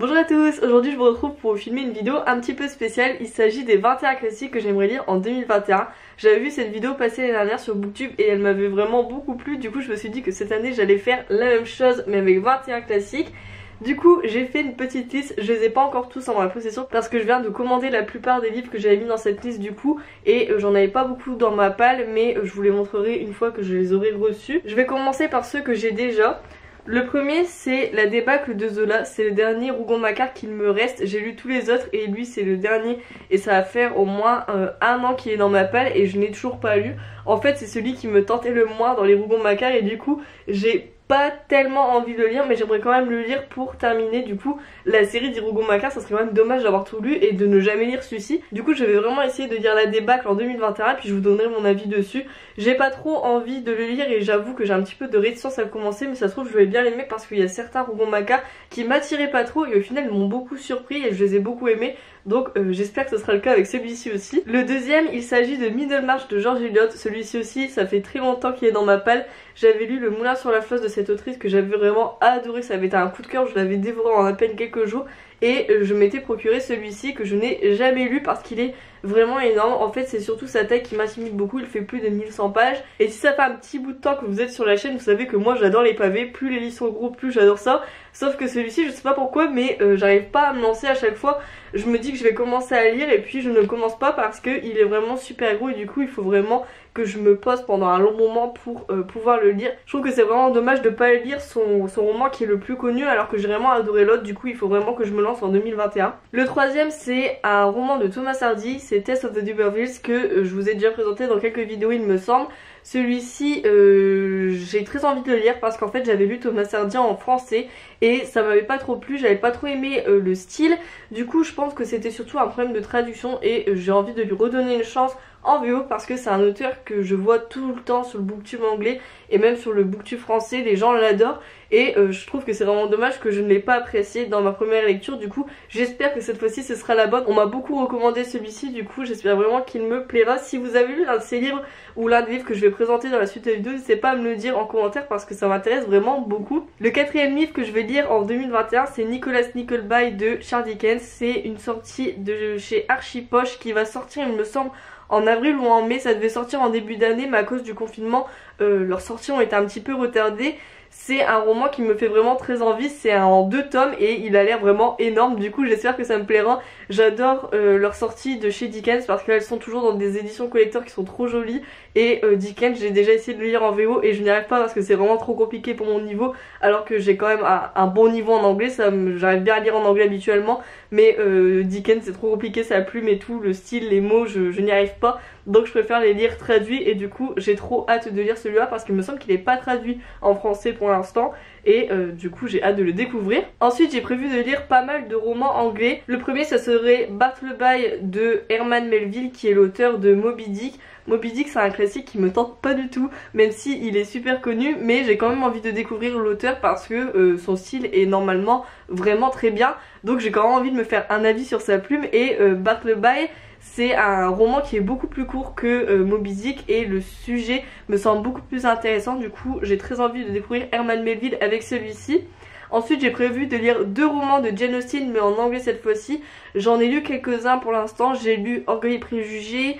Bonjour à tous, aujourd'hui je vous retrouve pour vous filmer une vidéo un petit peu spéciale. Il s'agit des 21 classiques que j'aimerais lire en 2021. J'avais vu cette vidéo passer l'année dernière sur Booktube et elle m'avait vraiment beaucoup plu. Du coup je me suis dit que cette année j'allais faire la même chose mais avec 21 classiques. Du coup j'ai fait une petite liste, je les ai pas encore tous en ma possession parce que je viens de commander la plupart des livres que j'avais mis dans cette liste du coup. Et j'en avais pas beaucoup dans ma palle mais je vous les montrerai une fois que je les aurai reçus. Je vais commencer par ceux que j'ai déjà. Le premier c'est La débâcle de Zola, c'est le dernier Rougon-Macquart qu'il me reste, j'ai lu tous les autres et lui c'est le dernier et ça va faire au moins un an qu'il est dans ma palle et je n'ai toujours pas lu. En fait c'est celui qui me tentait le moins dans les Rougon-Macquart et du coup j'ai pas tellement envie de le lire mais j'aimerais quand même le lire pour terminer du coup la série des Rougon-Macquart. Ça serait quand même dommage d'avoir tout lu et de ne jamais lire celui-ci. Du coup je vais vraiment essayer de lire La débâcle en 2021 puis je vous donnerai mon avis dessus. J'ai pas trop envie de le lire et j'avoue que j'ai un petit peu de réticence à le commencer mais ça se trouve je vais bien l'aimer parce qu'il y a certains Rougon-Macquart qui m'attiraient pas trop et au final ils m'ont beaucoup surpris et je les ai beaucoup aimés. Donc j'espère que ce sera le cas avec celui-ci aussi. Le deuxième il s'agit de Middlemarch de George Eliot. Celui-ci aussi ça fait très longtemps qu'il est dans ma palle. J'avais lu Le Moulin sur la flosse de cette autrice que j'avais vraiment adoré, ça avait été un coup de cœur, je l'avais dévoré en à peine quelques jours. Et je m'étais procuré celui-ci que je n'ai jamais lu parce qu'il est vraiment énorme. En fait c'est surtout sa taille qui m'intimide beaucoup, il fait plus de 1100 pages. Et si ça fait un petit bout de temps que vous êtes sur la chaîne, vous savez que moi j'adore les pavés, plus les livres sont gros plus j'adore ça. Sauf que celui-ci je sais pas pourquoi mais j'arrive pas à me lancer à chaque fois. Je me dis que je vais commencer à lire et puis je ne commence pas parce qu'il est vraiment super gros et du coup il faut vraiment que je me pose pendant un long moment pour pouvoir le lire. Je trouve que c'est vraiment dommage de pas lire son roman qui est le plus connu alors que j'ai vraiment adoré l'autre. Du coup il faut vraiment que je me lance en 2021. Le troisième c'est un roman de Thomas Hardy, c'est Tess of the D'Urbervilles que je vous ai déjà présenté dans quelques vidéos il me semble. Celui-ci j'ai très envie de le lire parce qu'en fait j'avais lu Thomas Hardy en français et ça m'avait pas trop plu, j'avais pas trop aimé le style. Du coup je pense que c'était surtout un problème de traduction et j'ai envie de lui redonner une chance en VO parce que c'est un auteur que je vois tout le temps sur le booktube anglais et même sur le booktube français, les gens l'adorent et je trouve que c'est vraiment dommage que je ne l'ai pas apprécié dans ma première lecture. Du coup j'espère que cette fois-ci ce sera la bonne. On m'a beaucoup recommandé celui-ci, du coup j'espère vraiment qu'il me plaira. Si vous avez lu l'un de ces livres ou l'un des livres que je vais présenter dans la suite de la vidéo, n'hésitez pas à me le dire en commentaire parce que ça m'intéresse vraiment beaucoup. Le quatrième livre que je vais lire en 2021 c'est Nicholas Nickleby de Charles Dickens. C'est une sortie de chez Archipoche qui va sortir il me semble en avril ou en mai. Ça devait sortir en début d'année mais à cause du confinement leurs sorties ont été un petit peu retardées. C'est un roman qui me fait vraiment très envie, c'est en 2 tomes et il a l'air vraiment énorme, du coup j'espère que ça me plaira. J'adore leurs sorties de chez Dickens parce qu'elles sont toujours dans des éditions collector qui sont trop jolies. Et Dickens j'ai déjà essayé de le lire en VO et je n'y arrive pas parce que c'est vraiment trop compliqué pour mon niveau. Alors que j'ai quand même un bon niveau en anglais, j'arrive bien à lire en anglais habituellement. Mais Dickens c'est trop compliqué, sa plume et tout, le style, les mots, je n'y arrive pas. Donc je préfère les lire traduits et du coup j'ai trop hâte de lire celui-là parce qu'il me semble qu'il n'est pas traduit en français pour l'instant. Et du coup j'ai hâte de le découvrir. Ensuite j'ai prévu de lire pas mal de romans anglais. Le premier ça serait Bartleby de Herman Melville qui est l'auteur de Moby Dick. Moby Dick c'est un classique qui me tente pas du tout même si il est super connu, mais j'ai quand même envie de découvrir l'auteur parce que son style est normalement vraiment très bien. Donc j'ai quand même envie de me faire un avis sur sa plume et Bartleby c'est un roman qui est beaucoup plus court que Moby Dick et le sujet me semble beaucoup plus intéressant. Du coup j'ai très envie de découvrir Herman Melville avec celui-ci. Ensuite j'ai prévu de lire 2 romans de Jane Austen mais en anglais cette fois-ci. J'en ai lu quelques-uns pour l'instant, j'ai lu Orgueil et Préjugés,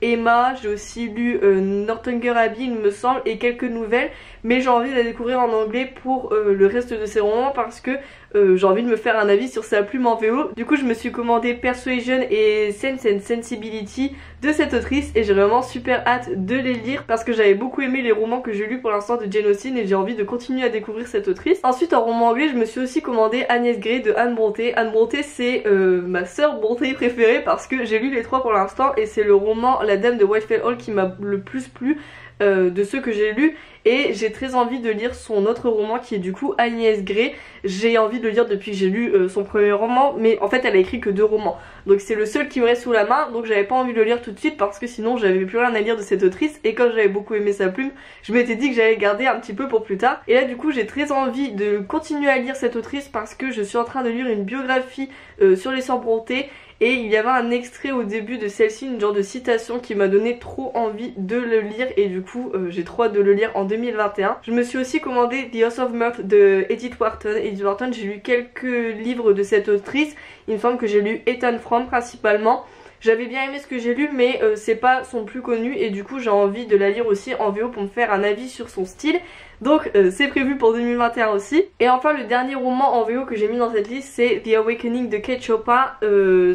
Emma, j'ai aussi lu Northanger Abbey il me semble et quelques nouvelles. Mais j'ai envie de la découvrir en anglais pour le reste de ces romans parce que j'ai envie de me faire un avis sur sa plume en VO. Du coup je me suis commandé Persuasion et Sense and Sensibility de cette autrice et j'ai vraiment super hâte de les lire parce que j'avais beaucoup aimé les romans que j'ai lus pour l'instant de Jane Austen et j'ai envie de continuer à découvrir cette autrice. Ensuite en roman anglais je me suis aussi commandé Agnès Grey de Anne Brontë. Anne Brontë c'est ma sœur Brontë préférée parce que j'ai lu les 3 pour l'instant et c'est le roman La Dame de Whitefell Hall qui m'a le plus plu de ceux que j'ai lus. Et j'ai très envie de lire son autre roman qui est du coup Agnès Grey. J'ai envie de le lire depuis que j'ai lu son premier roman, mais en fait elle a écrit que 2 romans. Donc c'est le seul qui me reste sous la main, donc j'avais pas envie de le lire tout de suite parce que sinon j'avais plus rien à lire de cette autrice. Et comme j'avais beaucoup aimé sa plume, je m'étais dit que j'allais garder un petit peu pour plus tard. Et là du coup j'ai très envie de continuer à lire cette autrice parce que je suis en train de lire une biographie sur les sœurs Brontë. Et il y avait un extrait au début de celle-ci, une genre de citation qui m'a donné trop envie de le lire. Et du coup j'ai trop hâte de le lire en 2021. Je me suis aussi commandé The House of Mirth de Edith Wharton. Edith Wharton, j'ai lu quelques livres de cette autrice. Il me semble que j'ai lu Ethan Frome principalement. J'avais bien aimé ce que j'ai lu, mais c'est pas son plus connu et du coup j'ai envie de la lire aussi en VO pour me faire un avis sur son style. Donc c'est prévu pour 2021 aussi. Et enfin le dernier roman en VO que j'ai mis dans cette liste, c'est The Awakening de Kate Chopin.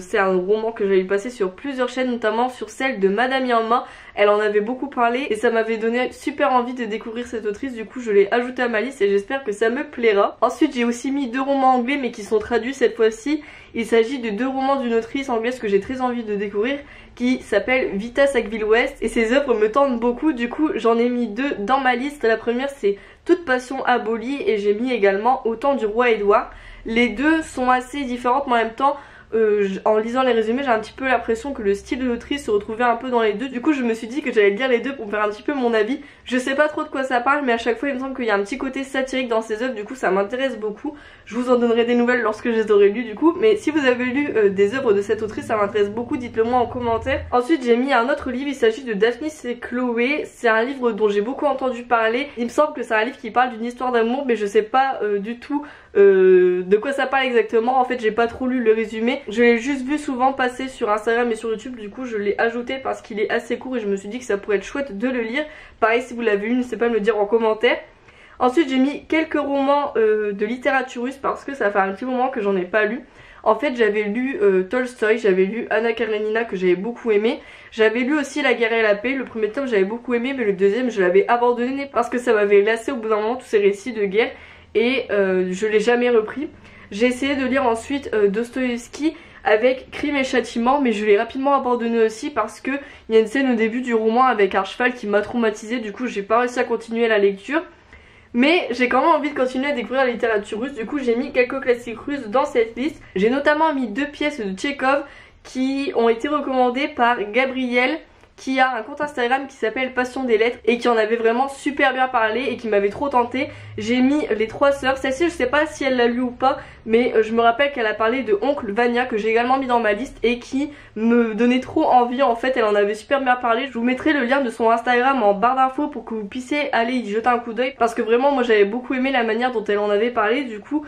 C'est un roman que j'avais passé sur plusieurs chaînes, notamment sur celle de Madame Irma. Elle en avait beaucoup parlé et ça m'avait donné super envie de découvrir cette autrice, du coup je l'ai ajoutée à ma liste et j'espère que ça me plaira. Ensuite j'ai aussi mis 2 romans anglais mais qui sont traduits cette fois-ci. Il s'agit de 2 romans d'une autrice anglaise que j'ai très envie de découvrir qui s'appelle Vita Sackville-West et ses œuvres me tentent beaucoup, du coup j'en ai mis 2 dans ma liste. La première c'est Toute passion abolie et j'ai mis également Au temps du roi Édouard. Les deux sont assez différentes mais en même temps en lisant les résumés j'ai un petit peu l'impression que le style de l'autrice se retrouvait un peu dans les deux. Du coup je me suis dit que j'allais lire les deux pour me faire un petit peu mon avis. Je sais pas trop de quoi ça parle mais à chaque fois il me semble qu'il y a un petit côté satirique dans ses œuvres, du coup ça m'intéresse beaucoup. Je vous en donnerai des nouvelles lorsque je les aurai lues du coup. Mais si vous avez lu des œuvres de cette autrice ça m'intéresse beaucoup, dites-le moi en commentaire. Ensuite j'ai mis un autre livre, il s'agit de Daphnis et Chloé. C'est un livre dont j'ai beaucoup entendu parler. Il me semble que c'est un livre qui parle d'une histoire d'amour mais je sais pas du tout de quoi ça parle exactement. En fait j'ai pas trop lu le résumé. Je l'ai juste vu souvent passer sur Instagram et sur YouTube, du coup je l'ai ajouté parce qu'il est assez court et je me suis dit que ça pourrait être chouette de le lire. Pareil si vous l'avez lu n'hésitez pas à me le dire en commentaire. Ensuite j'ai mis quelques romans de littérature russe parce que ça fait un petit moment que j'en ai pas lu. En fait j'avais lu Tolstoï, j'avais lu Anna Karenina que j'avais beaucoup aimé. J'avais lu aussi La guerre et la paix, le premier tome j'avais beaucoup aimé mais le deuxième je l'avais abandonné parce que ça m'avait lassé au bout d'un moment tous ces récits de guerre et je l'ai jamais repris. J'ai essayé de lire ensuite Dostoïevski avec Crime et Châtiment mais je l'ai rapidement abandonné aussi parce que il y a une scène au début du roman avec un cheval qui m'a traumatisée, du coup j'ai pas réussi à continuer la lecture. Mais j'ai quand même envie de continuer à découvrir la littérature russe, du coup j'ai mis quelques classiques russes dans cette liste. J'ai notamment mis 2 pièces de Tchekhov qui ont été recommandées par Gabriel, qui a un compte Instagram qui s'appelle Passion des lettres et qui en avait vraiment super bien parlé et qui m'avait trop tenté. J'ai mis Les Trois Sœurs, celle-ci je sais pas si elle l'a lu ou pas mais je me rappelle qu'elle a parlé de Oncle Vania que j'ai également mis dans ma liste et qui me donnait trop envie. En fait elle en avait super bien parlé. Je vous mettrai le lien de son Instagram en barre d'infos pour que vous puissiez aller y jeter un coup d'œil parce que vraiment moi j'avais beaucoup aimé la manière dont elle en avait parlé, du coup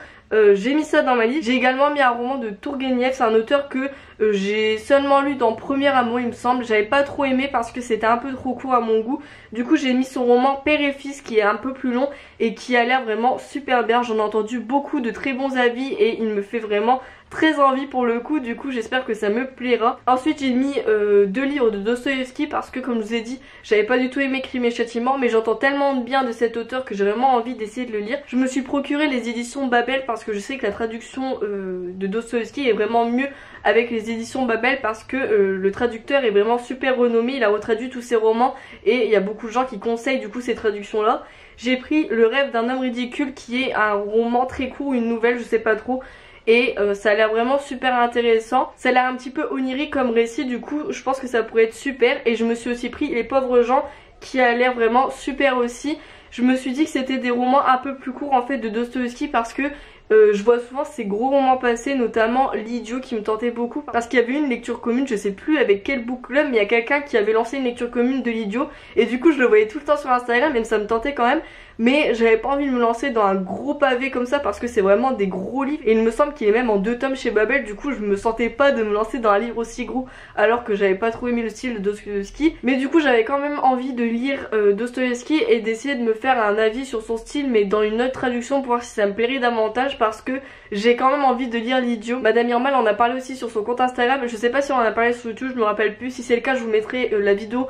j'ai mis ça dans ma liste. J'ai également mis un roman de Tourguenieff, c'est un auteur que j'ai seulement lu dans Premier Amour il me semble. J'avais pas trop aimé parce que c'était un peu trop court à mon goût. Du coup j'ai mis son roman Père et Fils qui est un peu plus long et qui a l'air vraiment super bien. J'en ai entendu beaucoup de très bons avis et il me fait vraiment très envie pour le coup, du coup j'espère que ça me plaira. Ensuite j'ai mis 2 livres de Dostoïevski parce que comme je vous ai dit j'avais pas du tout aimé Crime et Châtiment mais j'entends tellement de bien de cet auteur que j'ai vraiment envie d'essayer de le lire. Je me suis procuré les éditions Babel parce que je sais que la traduction de Dostoïevski est vraiment mieux avec les éditions Babel parce que le traducteur est vraiment super renommé, il a retraduit tous ses romans et il y a beaucoup de gens qui conseillent du coup ces traductions là. J'ai pris Le rêve d'un homme ridicule qui est un roman très court, une nouvelle je sais pas trop. Et ça a l'air vraiment super intéressant. Ça a l'air un petit peu onirique comme récit, du coup je pense que ça pourrait être super. Et je me suis aussi pris Les Pauvres gens qui a l'air vraiment super aussi. Je me suis dit que c'était des romans un peu plus courts en fait de Dostoïevski parce que je vois souvent ces gros romans passer, notamment L'Idiot qui me tentait beaucoup parce qu'il y avait une lecture commune, je sais plus avec quel book club, mais il y a quelqu'un qui avait lancé une lecture commune de L'Idiot et du coup je le voyais tout le temps sur Instagram et ça me tentait quand même. Mais j'avais pas envie de me lancer dans un gros pavé comme ça parce que c'est vraiment des gros livres et il me semble qu'il est même en 2 tomes chez Babel, du coup je me sentais pas de me lancer dans un livre aussi gros alors que j'avais pas trop aimé le style de Dostoïevski. Mais du coup j'avais quand même envie de lire Dostoïevski et d'essayer de me faire un avis sur son style mais dans une autre traduction pour voir si ça me plairait davantage parce que j'ai quand même envie de lire L'Idiot. Madame Irma en a parlé aussi sur son compte Instagram, je sais pas si on en a parlé sur YouTube, je me rappelle plus, si c'est le cas je vous mettrai la vidéo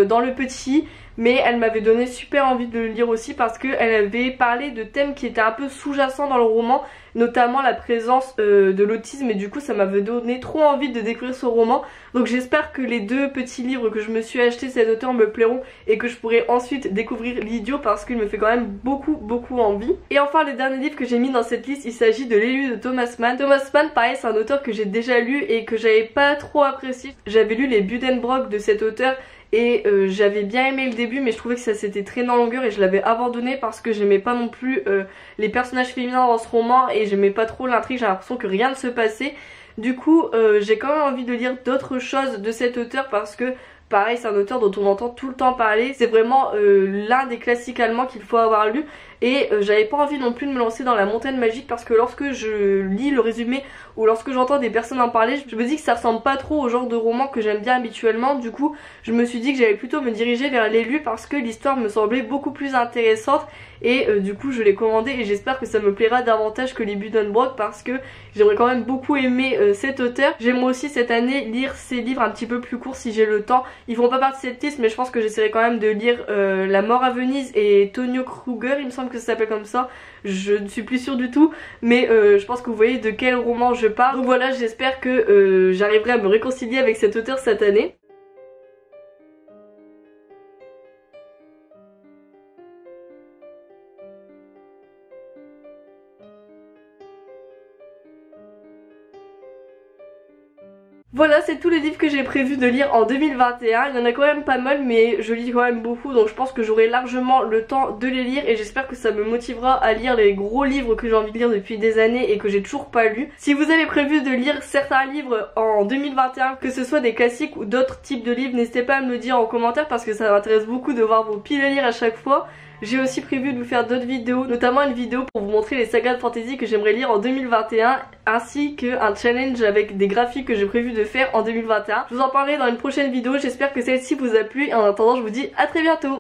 dans le petit. Mais elle m'avait donné super envie de le lire aussi parce qu'elle avait parlé de thèmes qui étaient un peu sous-jacents dans le roman, notamment la présence de l'autisme et du coup ça m'avait donné trop envie de découvrir ce roman. Donc j'espère que les 2 petits livres que je me suis achetés cet auteur me plairont et que je pourrai ensuite découvrir L'Idiot parce qu'il me fait quand même beaucoup envie. Et enfin le dernier livre que j'ai mis dans cette liste, il s'agit de L'élu de Thomas Mann. Thomas Mann pareil c'est un auteur que j'ai déjà lu et que j'avais pas trop apprécié. J'avais lu les Buddenbrook de cet auteur et j'avais bien aimé le début mais je trouvais que ça s'était traîné en longueur et je l'avais abandonné parce que j'aimais pas non plus les personnages féminins dans ce roman et j'aimais pas trop l'intrigue, j'ai l'impression que rien ne se passait. Du coup j'ai quand même envie de lire d'autres choses de cet auteur parce que Pareil, c'est un auteur dont on entend tout le temps parler, c'est vraiment l'un des classiques allemands qu'il faut avoir lu. Et j'avais pas envie non plus de me lancer dans la montagne magique parce que lorsque je lis le résumé ou lorsque j'entends des personnes en parler, je me dis que ça ressemble pas trop au genre de roman que j'aime bien habituellement. Du coup je me suis dit que j'allais plutôt me diriger vers l'élu parce que l'histoire me semblait beaucoup plus intéressante. Et du coup je l'ai commandé et j'espère que ça me plaira davantage que les Buddenbrook parce que j'aimerais quand même beaucoup aimer cet auteur. J'aimerais aussi cette année lire ses livres un petit peu plus courts si j'ai le temps. Ils font pas partie de cette liste mais je pense que j'essaierai quand même de lire La mort à Venise et Tonio Kruger, il me semble que ça s'appelle comme ça. Je ne suis plus sûre du tout mais je pense que vous voyez de quel roman je parle. Donc voilà, j'espère que j'arriverai à me réconcilier avec cet auteur cette année. Voilà, c'est tous les livres que j'ai prévu de lire en 2021. Il y en a quand même pas mal mais je lis quand même beaucoup donc je pense que j'aurai largement le temps de les lire et j'espère que ça me motivera à lire les gros livres que j'ai envie de lire depuis des années et que j'ai toujours pas lus. Si vous avez prévu de lire certains livres en 2021, que ce soit des classiques ou d'autres types de livres, n'hésitez pas à me le dire en commentaire parce que ça m'intéresse beaucoup de voir vos piles à lire à chaque fois. J'ai aussi prévu de vous faire d'autres vidéos, notamment une vidéo pour vous montrer les sagas de fantasy que j'aimerais lire en 2021 ainsi qu'un challenge avec des graphiques que j'ai prévu de faire en 2021. Je vous en parlerai dans une prochaine vidéo, j'espère que celle-ci vous a plu et en attendant je vous dis à très bientôt.